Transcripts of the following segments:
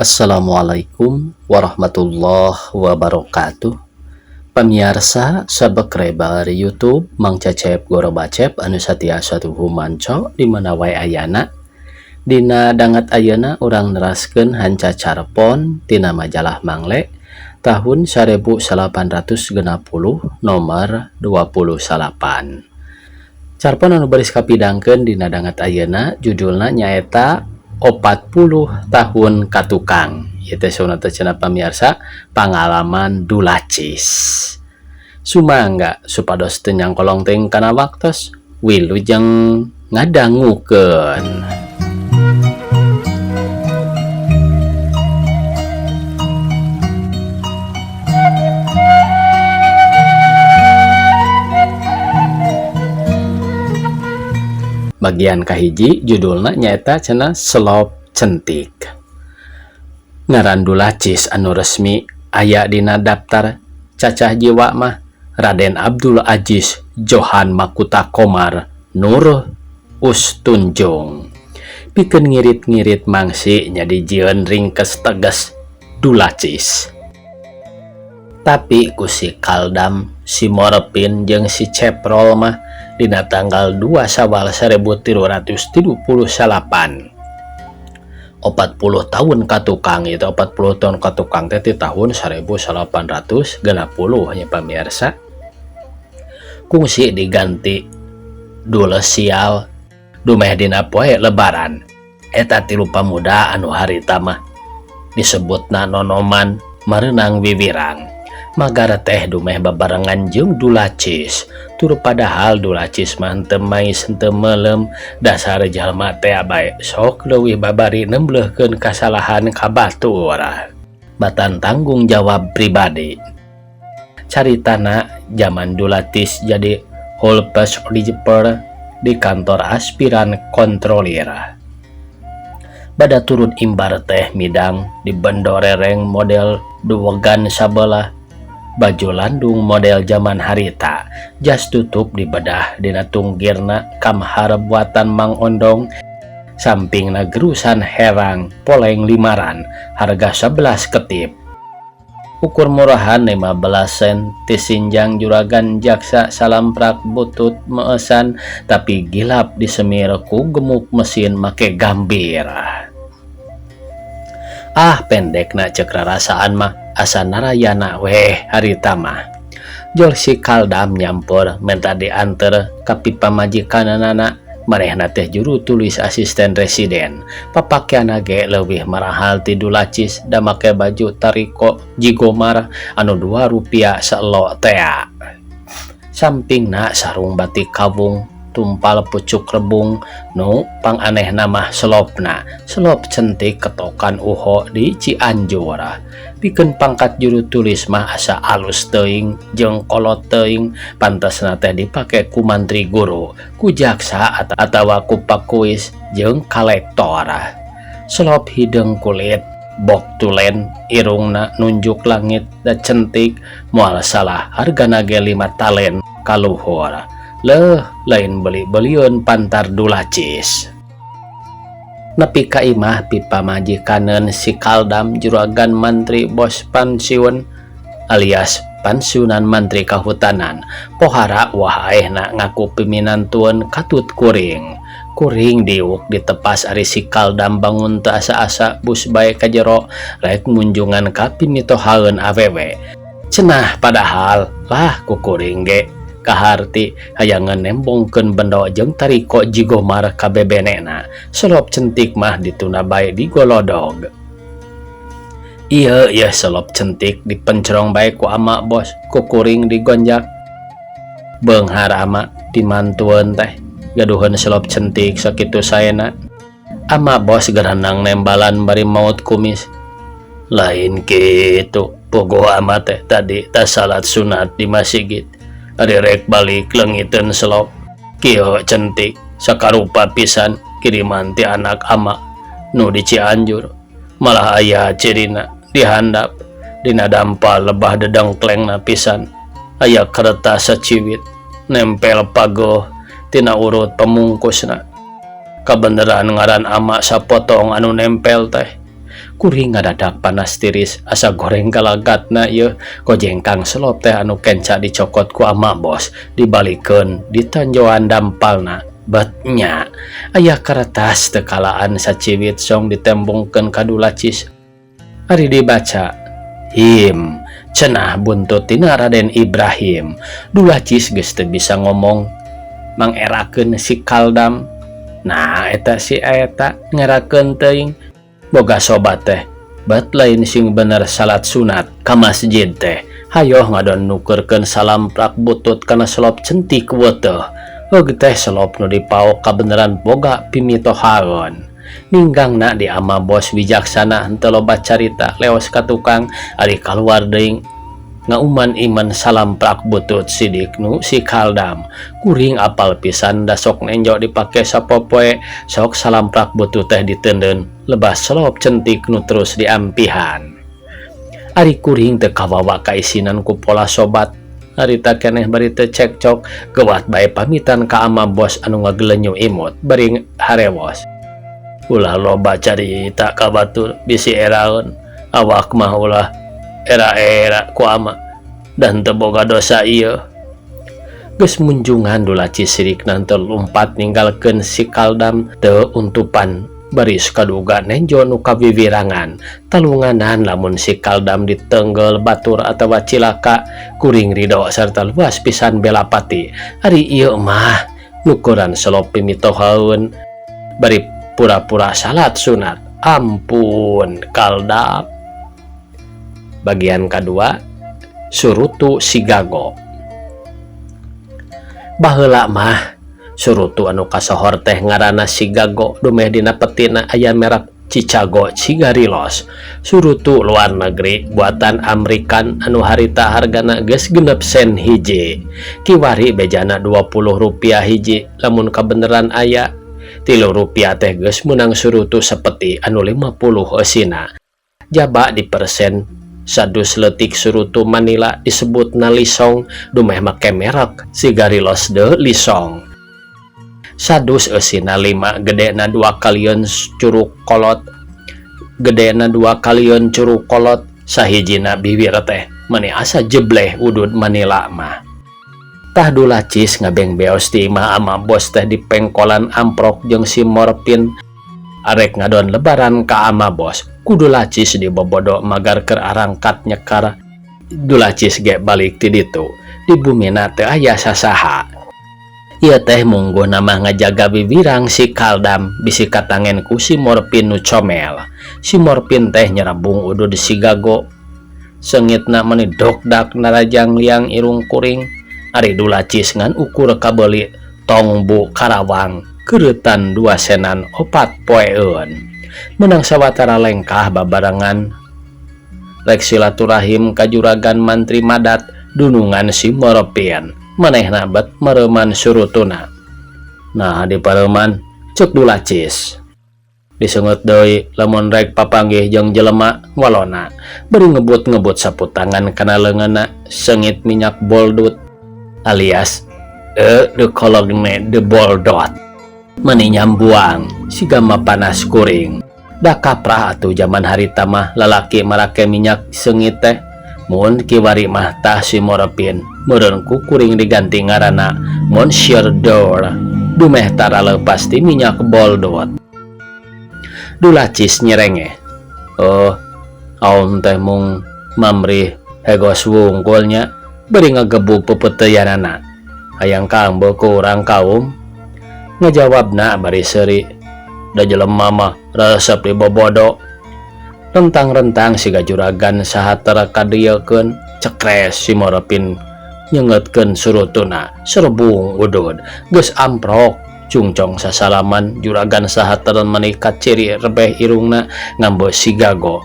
Assalamualaikum warahmatullahi wabarakatuh. Pamirsa subscriber YouTube Mang Cecep Goro Bacep anu satiasa tuhu manco di mana wae ayana. Dina dangat ayeuna urang neraskeun hanca carpon tina majalah Mangle tahun 1860 nomor 28. Carpon anu baris kapidangkeun dina dangat ayeuna judulna nyaeta 40 tahun katukang. Ieu teh sunat cenah pamirsa pangalaman dulacis. Sumangga supados teu nyangkolong teuing kana waktos wilujeng ngadangukeun. Bagian kahiji judulna nyaeta cenah Selop Centik. Ngaran dulacis anu resmi aya dina daftar cacah jiwa mah Raden Abdul Aziz Johan Makuta Komar Nur Ustunjung. Pikeun ngirit-ngirit mangsi nya dijieun ringkes tegas dulacis. Tapi ku si Kaldam, si Morepin jeung si Ceprol mah dina tanggal 2 Syawal 1378. 40 tahun katukang itu 40 tahun katukang teh ti tahun 1860 nya pamirsa. Kungsi diganti Dulesial dumeh dina poe lebaran. Eta tilu pamuda anu harita mah disebutna Nonoman Mareunang Wiwirang. Magara teh dumeh babarengan jeung dulacis. Tur padahal dulacis mah teu mais teu meulem, dasar jalma teh bae sok leuwih babari nembleukeun kasalahan ka batur. Batan tanggung jawab pribadi. Caritana zaman dulacis jadi Hulpes Riper di kantor aspiran kontrolir. Bada turun imbar teh midang di bendorereng model duwegan sabelah. Baju landung model zaman harita, jas tutup di bedah dina tunggirna kamhar buatan Mang Ondong, sampingna gerusan herang poleng limaran harga 11 ketip. Ukur murahan 15 sen tisinjang juragan jaksa salamprak butut meesan tapi gilap disemir ku gemuk mesin make gambir. Pendekna cek rarasaan mah asa narayana weh harita mah. Jol si Kaldam nyampur minta dianter ka pipa majikanana marehna teh juru tulis asisten residen. Papakeana ge leuwih marahal ti dulacis da make baju tariko jigomar anu 2 rupiah saelo tea. Sampingna sarung batik kawung tumpal pucuk rebung nu panganehna mah selopna. Selop centik ketokan uho di Cianjur. Pikeun pangkat juru tulis mah asa alus teuing jeung kolot teuing, pantesna teh dipake ku mantri guru, ku jaksa atawa ku pakuis jeung kolektor. Selop hideung kulit, bok tulen, irungna nunjuk langit da centik, moal salah hargana ge 5 talen kaluhur. Leuh, lain beli-belieun pantar dulacis. Nepi ka imah pipa majikaneun si Kaldam juragan mantri bos pansiun alias pansiunan mantri kahutanan. Pohara wah aehna ngaku piminantueun katut kuring. Kuring diuk ditepas ari si Kaldam bangun teu asa-asa bus bae ka jero rek munjungan ka pimitohaeun awewe. Cenah padahal lah ku kuring ge kaharti hayangan nembongkeun bendo jeung tariko jigomar ka bebenena. Selop centik mah dituna bae di golodog. Ieu selop centik dipencerong bae ku ama bos, ku kuring digonjak. Beunghar ama dimantueun teh gaduheun selop centik sakitu saena. Ama bos geranang nembalan bari maut kumis. Lain kitu, pogo ama teh tadi tas salat sunat di masjid. Ari rek balik leungiteun selop. Kieu centik sakarupa pisan kiriman ti anak ama nu di Cianjur. Malah aya cirina dihandap dina dampal lebah dedengklengna pisan. Aya kertas saciwit nempel pagoh tina urut pemungkusna. Kabeneran ngaran ama sapotong anu nempel teh kuring ngadadak panas tiris asa goreng galagatna ieu kojengkang selop teh anu kenca dicokot ku ama bos dibalikeun di tanjoan dampalna betnya aya kertas tekalaan saciwit song ditembungkeun ka Dulacis. Ari dibaca him cenah buntut tina Raden Ibrahim. Dulacis geus teu bisa ngomong mangerakeun si Kaldam. Nah eta si eta ngerakeun teuing boga sobat teh bat lain sing bener salat sunat ka masjid teh hayo ngadon nukerkeun salam prak butut kana selop centik weteuh heug teh selop nu dipaok kabeneran boga pimitohaeun. Ninggangna di ama bos wijaksana henteu loba carita leos ka tukang ari kaluar deui ngauman iman salam prak butut sidik nu si Kaldam. Kuring apal pisan da sok nenjo dipake sapopoe sok salam prak butut teh diteundeun lebas selop centik nu terus diampihan. Ari kuring teu kawawa kaisinan ku pola sobat harita keneh bari teu cekcok geuwat bae pamitan ka ama bos anu ngagelenyu imut bari harewos. Ulah loba carita ka batur bisi eraeun awak mah ulah era-era ku ama dan teu boga dosa ieu. Geus munjungan Dulacis sirikna teu lumpat ninggalkeun si Kaldam teu untupan baris kaduga nenjo nu kawiwirangan talunganan lamun si Kaldam ditenggel batur atawa cilaka kuring ridho sarta luas pisan belapati. Ari ieu mah nukuran selop pimitohaeun bari pura-pura salat sunat. Ampun Kaldam. Bagian kedua, Surutu Sigago. Baheula mah Surutu anu kasohor teh ngaranna Sigago dumeh dina petina aya merek Chicago Cigarilos. Surutu luar negeri buatan Amerikan anu harita hargana geus 6 sen hiji. Kiwari bejana Rp20 hiji lamun kabeneran aya. Rp3 teh geus menang Surutu sepeti anu 50 eusina. Jaba di persen sadus leutik Surutu Manila disebutna lisong dumeh make merek Cigarilos de Lisong. Sadus eusina 5 gedena 2 kalion curug kolot. Gedena 2 kalion curug kolot sahijina bibir teh mani asa jebleh udud Manila mah. Tah Dulacis ngabeng beos di imah ama bos teh di pengkolan amprok jeung si Morpin arek ngadon lebaran ka ama bos. Ku Dulacis dibobodo magar keur arangkat nyekar. Dulacis ge balik ti ditu di bumina teu aya sasaha. Ieu teh mungguh nama ngajaga bibirang si Kaldam bisi katangen ku si Morpin nu comel. Si Morpin teh nyerabung udud Sigago seungitna meni dokdak narajang liang irung kuring. Ari Dulacis ngan ukur kabeuli tongbu Karawang keuretan 2 senan 4 poeeun. Menang sawatara lengkah babarengan rek silaturahim ka juragan mantri madat dunungan si Morpin manehna bet mereuman Surutuna. Nah di pareuman ceuk Dulacis diseungeut deui lamun rek papanggih jeung jelema walona bari ngebut-ngebut saputangan kana leungeunna seungit minyak boldut alias the kologne the boldot meni nyambuang siga panas kuring. Da kaprah atuh zaman harita mah lalaki marake minyak seungit teh. Mun kiwari mah tah si Morpin meureun ku kuring diganti ngaranna Monsieur Dor dumeh tara leupas ti minyak boldot. Dulacis nyerenge, oh aum teh mung mamrih hegos wungkulnya bari ngagebuk pepeteuyanana hayang kambeuk ku urang kaum. Ngajawabna bari seuri, da jelema mah resep dibobodo. Rentang-rentang siga juragan sahatara kadiekeun cekres si Morpin nyengetkeun Surutuna serbung udud geus amprok cungcong sasalaman juragan sahatara manikat ciri rebeh irungna ngambo Sigago.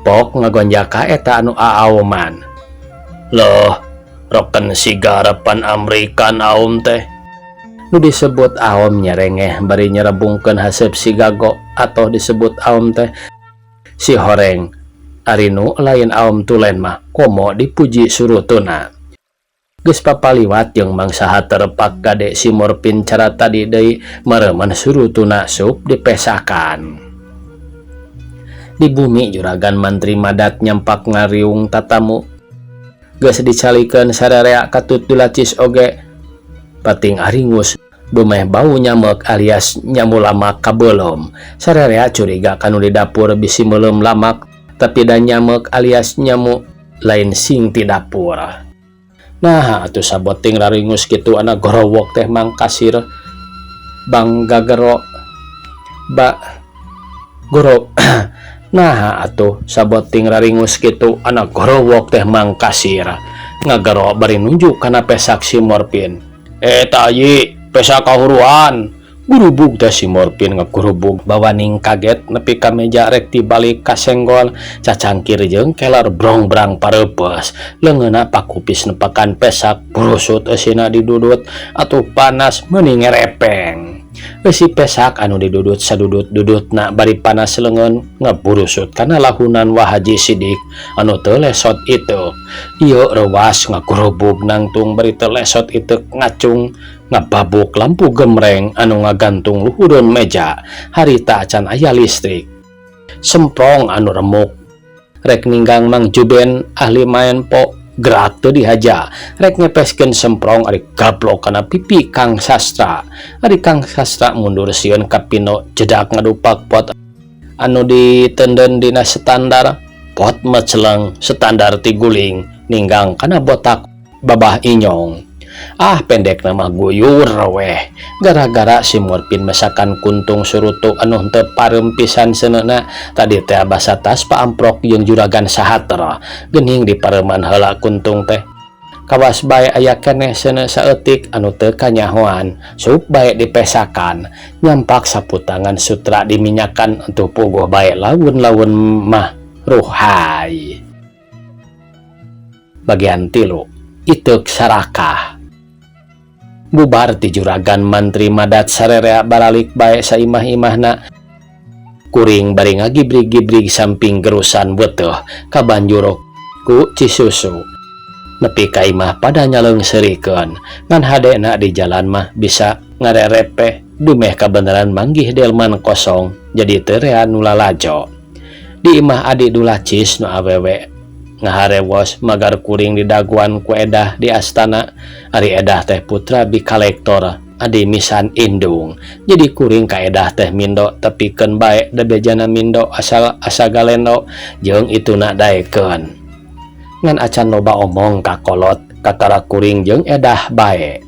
Pok ngagonjaka eta anu aauman. Loh, roken sigarepan Amerikan aum teh. Nu disebut aum nyerengeh bari nyerebungkeun haseup Sigago atau disebut aum teh si horeng. Ari nu lain aum tulen mah komo dipuji Surutuna. Geus papaliwat jeung mangsa haterepak gade si Morpin cara tadi deui mareuman Surutuna sup dipesakan. Di bumi juragan mantri madat nyampak ngariung tatamu. Geus dicalikeun sararea katut dulacis oge. Pating aringus dumeh bau nyamek alias nyamu lamak kabelom. Sararea curiga kanu di dapur bisi meuleum lamak tapi da nyamek alias nyamu lain sing ti dapur. Nah atuh saboting raringus kitu anak gorowok teh Mang Kasir Bang Gagero goro. Nah atuh saboting raringus kitu anak gorowok teh Mang Kasir ngagero bari nunjuk kana pesak si Morpin. Tayi pesak kahuruan. Gurubug teh si Morpin ngagurubug bawaning kaget nepi ka meja rek tibalik ka senggol cacangkir jeung kelar brong-brang pareupes leungeunna pakupis nepakan pesak burusut eusina didudut atuh panas meuning ngerepeng. Si pesak anu didudut sadudut-dudutna bari panas leungeun ngaburusut kana lahunan Wah Haji Sidik anu teu lesot itu. Ieu rewas ngagurubug nangtung bari teu lesot itu ngacung ngababuk lampu gemreng anu ngagantung luhureun meja harita acan aya listrik. Semprong anu remuk rek ninggang Mang Juben ahli main po gerak teu dihaja rek ngepeskeun semprong ari gablok kana pipi Kang Sastra. Ari Kang Sastra mundur sieun ka pino jedak ngadupak pot anu ditenden dina standar pot meceleng standar ti guling ninggang kana botak babah inyong. Pendek nama guyur weh gara-gara si Morpin mesakan kuntung surutu anu teu parem pisan seuneuna tadi teh basa tas pa amprok jeung juragan sahatra geuning dipareuman heula kuntung teh kawas bae aya keneh seuneu saeutik anu teu kanyahoan sup bae dipesakan nyampak saputangan sutra diminyakan untuk puguh bae laun-laun mah ruhai. Bagian 3 Iteuk Sarakah. Bubar ti juragan mantri madat sararea baralik bae saimah-imahna. Kuring bari ngagibrig-gibrig samping gerusan beuteuh kabanjur ku Cisusu. Nepi ka imah pada nyaleungseurikeun ngan hadena di jalan mah bisa ngarerepe dumeh kabeneran manggih delman kosong jadi teu rea nu lalajo. Di imah adi dulacis nu awewe ngaharewos magar kuring didaguan ku Edah di astana. Ari Edah teh putra bikalektor adi misan indung jadi kuring ka Edah teh mindo tepikeun bae da bejana mindo asal galendo jeung ituna daekeun ngan acan loba omong ka kolot kakara kuring jeung Edah bae.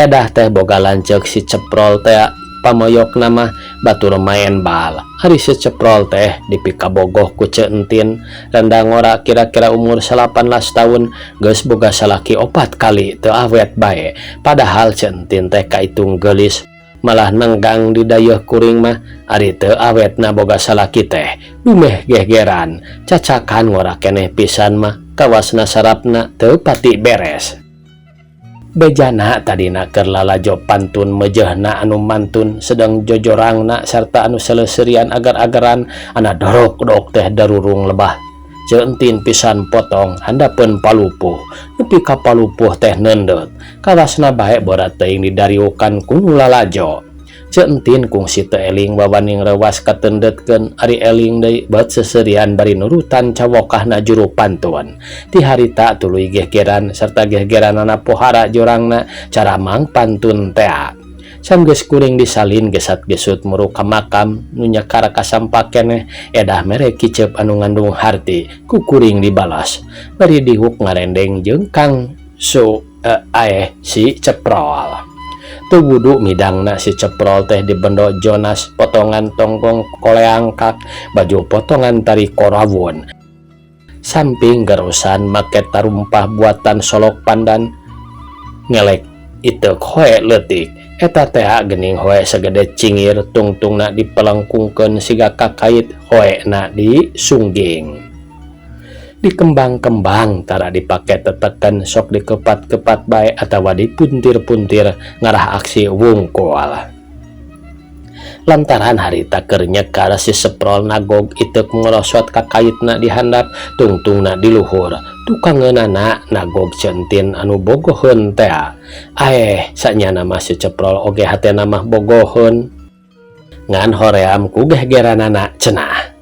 Edah teh boga lanceuk si Ceprol teh pamoyok nama batur main bal. Hari si Ceprol teh dipikabogoh ku Ceentin rendang ora kira-kira umur 18 tahun geus boga salaki 4 kali teu awet bae. Padahal Ceentin teh kaitung geulis malah nenggang di dayeuh kuring mah ari teu awetna boga salaki teh dumeh gehgeran cacakan ngora keneh pisan mah kawasna sarapna teu pati beres. Bejana tadina keur lalajo pantun mejehna anu mantun sedang jojorangna sarta anu seleuserian agar-agaran ana dorok-dok teh darurung lebah. Ceentin pisan potong handapeun palupuh nepi ka palupuh teh neundeut kawasna bae borat teuing didariukan ku nu lalajo. Ceentin kungsi teu eling bawaning rewas kateundeutkeun ari eling deui baet seserian bari nurutan cawokahna juru pantun. Ti harita tuluy gehgeran sarta gehgeranana pohara jorangna cara mang pantun teh. Sanggeus kuring disalin gesat-gesut muru ka makam nu nyekar kasampak keneh Edah mere kicep anu ngandung harti ku kuring dibalas. Bari dihuk ngarendeng jeung Kang si Ceprol. Tu wudu midangna si Ceprol teh dibendo Jonas potongan tonggong koleangkak baju potongan tari korawon samping gerusan make tarumpah buatan solok pandan ngelek iteuk hoe leutik eta teh geuning hoe sagede cingir tungtungna dipelengkungkeun siga kakait hoena disungging dikembang-kembang tara dipake teteken sok dikepat-kepat bae atawa dipuntir-puntir ngarah aksi wungkul. Lantaran harita keur nyekar si Ceprol nagog iteuk ngrosot ka kaitna di handap tungtungna di luhur tukangeunana nagog Ceentin anu bogoheun teh. Sanyana mah si Ceprol oge hatena mah bogoheun ngan hoream ku gehgeranana cenah.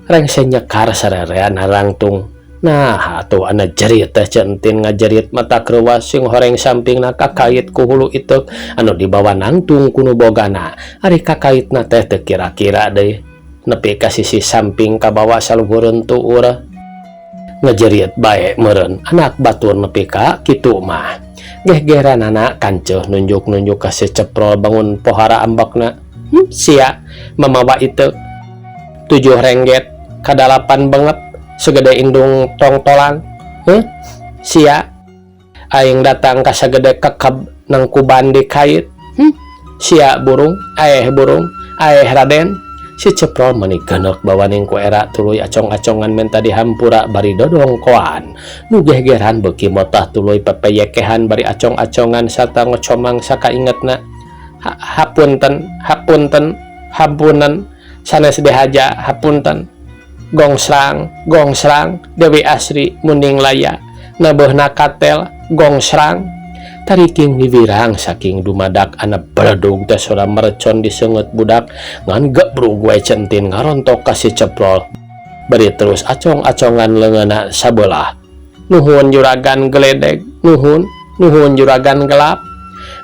rengse nyekar sarerean harangtung. Nah atuh anak jerit teh centin ngajerit mata keruas sing horeng samping na kakait ku hulu itu anu dibawa nangtung kuno bogana. Ari kakait na teh teu kira-kira deh nepi ka sisi samping ka bawah saluhureun tuur ngajerit bae meureun anak batur nepi ka kitu mah. Geh-geran anak kanceuh nunjuk-nunjuk ka si Ceprol bangun pohara ambakna. Sia mamawa itu 7 rengget kadalapan banget segede indung tong-tolang. Sia aing datang ka sagede kekab nang kuban di kait. Sia burung Raden. Si Ceprol meuni geuneuh bawaning ku era tuluy acong-acongan menta dihampura bari dodongkoan. Nu gehgeran beuki motah tuluy pepeyekehan bari acong-acongan sarta ngocomang sakaingetna. Hapunten sanes dehaja hapunten. Gong serang Dewi Asri munding laya nabeuna katel gong serang tariking diwirang saking dumadak anak beledug teh sora merecon diseungeut budak ngan gebrug we centin ngarontok ka si Ceprol bari terus acong-acongan leungeunna sabelah. Nuhun juragan geledeg, nuhun juragan gelap.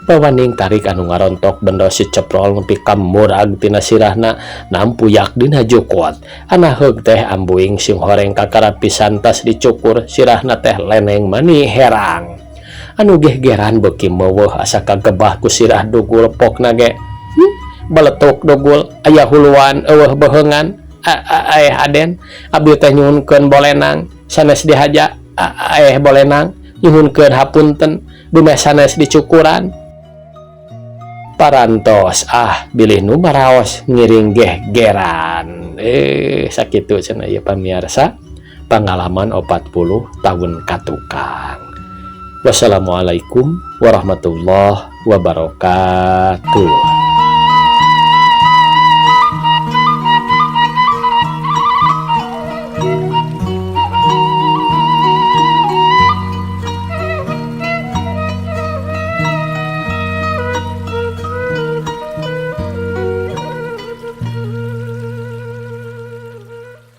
Bawaning tarik anu ngarontok bendo si Ceprol nepi ka murag tina sirahna nampuyak dina jukot. Ana heug teh ambuing sing horeng kakarapisan tas dicukur sirahna teh leneng mani herang. Anu gehgeran beuki meuweuh asa kagebah ku sirah dugul pokna ge. Baletuk dugul aya huluan eueuh beheungan. Aden abdi teh nyuhunkeun bolenang sanes dihaja. Bolenang nyuhunkeun hapunten dumeh sanes dicukuran. Parantos bilih nu maraos ngiring gehgeran. Sakitu cenah ieu pamirsa pangalaman 40 tahun katukang. Wassalamualaikum warahmatullahi wabarakatuh.